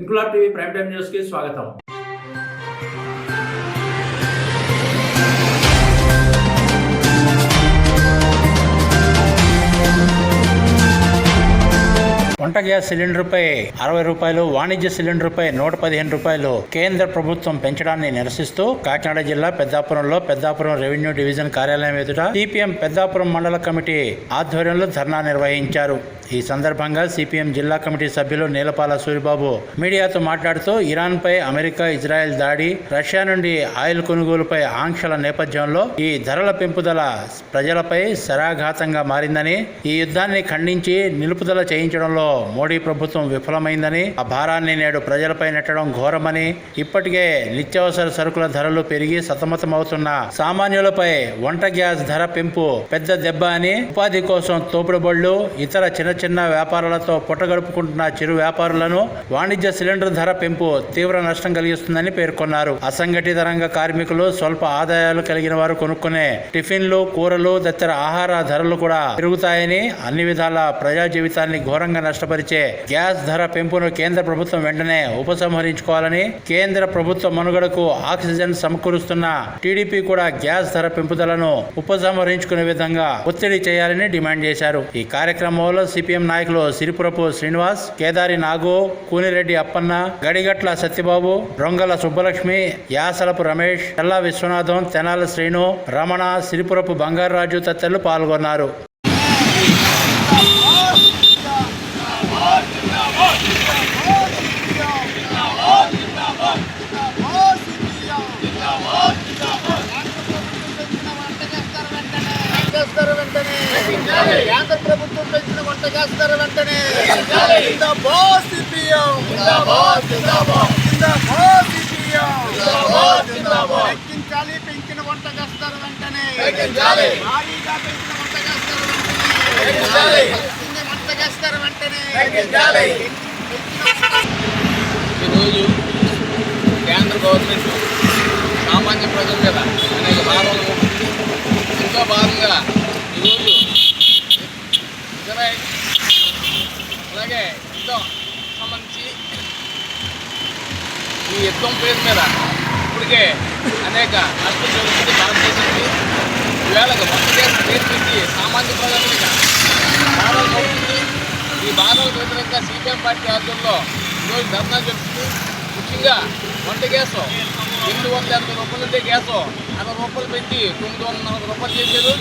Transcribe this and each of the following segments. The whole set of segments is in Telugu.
Inquilab TV prime time news కి స్వాగతం. వంట గ్యాస్ సిలిండర్పై 60 రూపాయలు, వాణిజ్య సిలిండర్పై 115 రూపాయలు కేంద్ర ప్రభుత్వం పెంచడాన్ని నిరసిస్తూ కాకినాడ జిల్లా పెద్దాపురంలో పెద్దాపురం రెవెన్యూ డివిజన్ కార్యాలయం ఎదుట సిపిఎం పెద్దాపురం మండల కమిటీ ఆధ్వర్యంలో ధర్నా నిర్వహించారు. ఈ సందర్భంగా సిపిఎం జిల్లా కమిటీ సభ్యులు నీలపాల సూరిబాబు మీడియాతో మాట్లాడుతూ ఇరాన్పై అమెరికా, ఇజ్రాయెల్ దాడి, రష్యా నుండి ఆయిల్ కొనుగోలుపై ఆంక్షల నేపథ్యంలో ఈ ధరల పెంపుదల ప్రజలపై శరాఘాతంగా మారిందని, ఈ యుద్ధాన్ని ఖండించి నిలుపుదల చేయించడంలో మోడీ ప్రభుత్వం విఫలమైందని, ఆ భారాన్ని నేడు ప్రజలపై నెట్టడం ఘోరమని, ఇప్పటికే నిత్యావసర సరుకుల ధరలు పెరిగి సతమతమవుతున్న సామాన్యులపై వంట గ్యాస్ ధర పెంపు పెద్ద దెబ్బ అని, ఉపాధి కోసం తోపుడు బళ్ళు, ఇతర చిన్న వ్యాపారాలతో పుట్టగడుపుకుంటున్న చిరు వ్యాపారులను వాణిజ్య సిలిండర్ ధర పెంపు తీవ్ర నష్టం కలిగిస్తుందని పేర్కొన్నారు. అసంఘటిత రంగ కార్మికులు, స్వల్ప ఆదాయాలు కలిగిన వారు కొనుక్కునే టిఫిన్లు, కూరలు తదితర ఆహార ధరలు కూడా పెరుగుతాయని, అన్ని విధాల ప్రజా జీవితాన్ని ఘోరంగా నష్టపరిచే గ్యాస్ ధర పెంపును కేంద్ర ప్రభుత్వం వెంటనే ఉపసంహరించుకోవాలని, కేంద్ర ప్రభుత్వ మనుగడకు ఆక్సిజన్ సమకూరుస్తున్న టీడీపీ కూడా గ్యాస్ ధర పెంపుదలను ఉపసంహరించుకునే విధంగా ఒత్తిడి చేయాలని డిమాండ్ చేశారు. ఈ కార్యక్రమంలో సిపిఎం నాయకులు సిరిపురపు శ్రీనివాస్, కేదారి నాగు, కూనిరెడ్డి అప్పన్న, గడిగట్ల సత్యబాబు, రొంగల సుబ్బలక్ష్మి, యాసలపు రమేష్, చల్లా విశ్వనాథం, తెనాల శ్రీను, రమణ, సిరిపురపు బంగారాజు తదితరులు పాల్గొన్నారు. కేంద్ర ప్రభుత్వం పెంచిన వంట గ్యాస్ ధర వెంటనే తగ్గించాలి. పెంచిన వంట గ్యాస్ ధర వెంటనే భారీగా పెంచిన వంట గ్యాస్ ధర వెంటనే వంట గ్యాస్ ధర వెంటనే. ఈరోజు కేంద్ర గవర్నమెంట్ సామాన్య ప్రజల మీద అనేక భారాలు ఎంతో భాగంగా ఈరోజు ఇజ్రాయెల్ అలాగే యుద్ధం సంబంధించి ఈ యుద్ధం పేరు మీద ఇప్పటికే అనేక నష్టం జరుగుతుంది భారతదేశానికి. ఈవేళ వంట గ్యాస్ రేట్ పెట్టి సామాన్య ప్రజల మీద భారాలు పడుతుంది. ఈ భారాలకు వ్యతిరేకంగా సిపిఎం పార్టీ ఆధ్వర్యంలో ఈరోజు ధర్నా జరుగుతుంది. ముఖ్యంగా వంట గ్యాసు 880 రూపాయలు ఉంటే గ్యాసు 60 రూపాయలు పెట్టి 940 రూపాయలు చేశారు.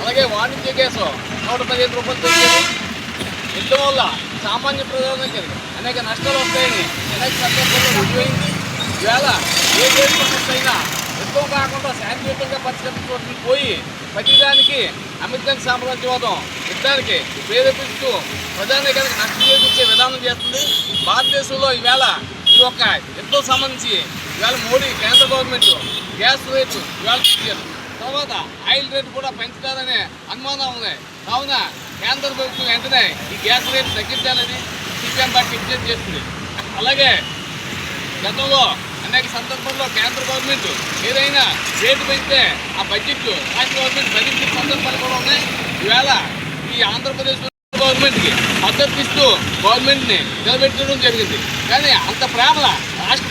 అలాగే వాణిజ్య గ్యాసు 115 రూపాయలు పెంచారు. యుద్ధం వల్ల సామాన్య ప్రజలకి అనేక నష్టాలు వస్తాయని అనేక సందర్భాల్లో రుజువైంది. ఈవేళ ఏ దేశ సమస్య అయినా యుద్ధం కాకుండా శాంతియుతంగా పరిష్కరించుకోవడానికి పోయి ప్రతిదానికి అమెరికన్ సామ్రాజ్యవాదం యుద్ధానికి ప్రేరేపిస్తూ ప్రజానీకానికి నష్టం చేకూర్చే విధానం చేస్తుంది. భారతదేశంలో ఈవేళ ఈ యొక్క యుద్ధం సంబంధించి ఇవాళ మోడీ కేంద్ర గవర్నమెంట్ గ్యాస్ రేటు ఇవాళ పెంచారు. తర్వాత ఆయిల్ రేటు కూడా పెంచుతారనే అనుమానం ఉన్నాయి. కావున కేంద్ర ప్రభుత్వం వెంటనే ఈ గ్యాస్ రేటు తగ్గించాలని సిపిఎం పార్టీ విజ్ఞప్తి చేస్తుంది. అలాగే గతంలో అనేక సందర్భాల్లో కేంద్ర గవర్నమెంట్ ఏదైనా రేటు పెంచితే ఆ బడ్జెట్ రాష్ట్ర గవర్నమెంట్ భరించిన సందర్భాలు కూడా ఉన్నాయి. ఈవేళ ఈ ఆంధ్రప్రదేశ్ గవర్నమెంట్కి మద్దతు ఇస్తూ గవర్నమెంట్ని నిలబెట్టడం జరిగింది. కానీ అంత ప్రేమల రాష్ట్ర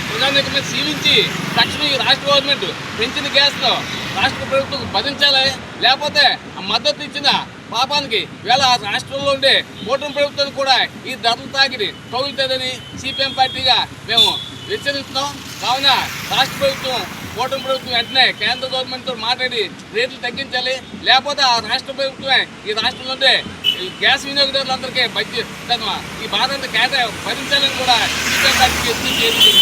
ప్రజానీకం మీద సీవించి తక్షణం ఈ రాష్ట్ర గవర్నమెంట్ పెంచిన గ్యాస్లో రాష్ట్ర ప్రభుత్వం భరించాలి. లేకపోతే ఆ మద్దతు ఇచ్చిన పాపానికి వేళ రాష్ట్రంలో ఉండే కూటమి ప్రభుత్వానికి కూడా ఈ ధరలు తాకిడి తగులుతుందని సిపిఎం పార్టీగా మేము హెచ్చరిస్తున్నాం. కావున రాష్ట్ర ప్రభుత్వం, కూటమి ప్రభుత్వం వెంటనే కేంద్ర గవర్నమెంట్తో మాట్లాడి రేట్లు తగ్గించాలి. లేకపోతే ఆ రాష్ట్ర ప్రభుత్వమే ఈ రాష్ట్రంలో ఉండే గ్యాస్ వినియోగదారులందరికీ ఈ బాధంతా భరించాలని కూడా సిపిఎం పార్టీకి హెచ్చరించారు.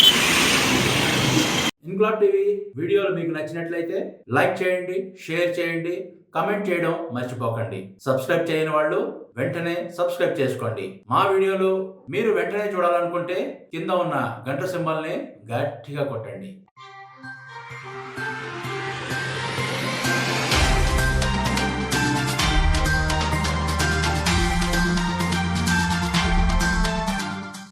ఇంక్లాబ్ టీవీ వీడియోలు మీకు నచ్చినట్లయితే లైక్ చేయండి, షేర్ చేయండి, కమెంట్ చేయడం మర్చిపోకండి. సబ్స్క్రైబ్ చేయని వాళ్ళు వెంటనే సబ్స్క్రైబ్ చేసుకోండి. మా వీడియోలు మీరు వెంటనే చూడాలనుకుంటే కింద ఉన్న గంట సింబల్ని గట్టిగా కొట్టండి.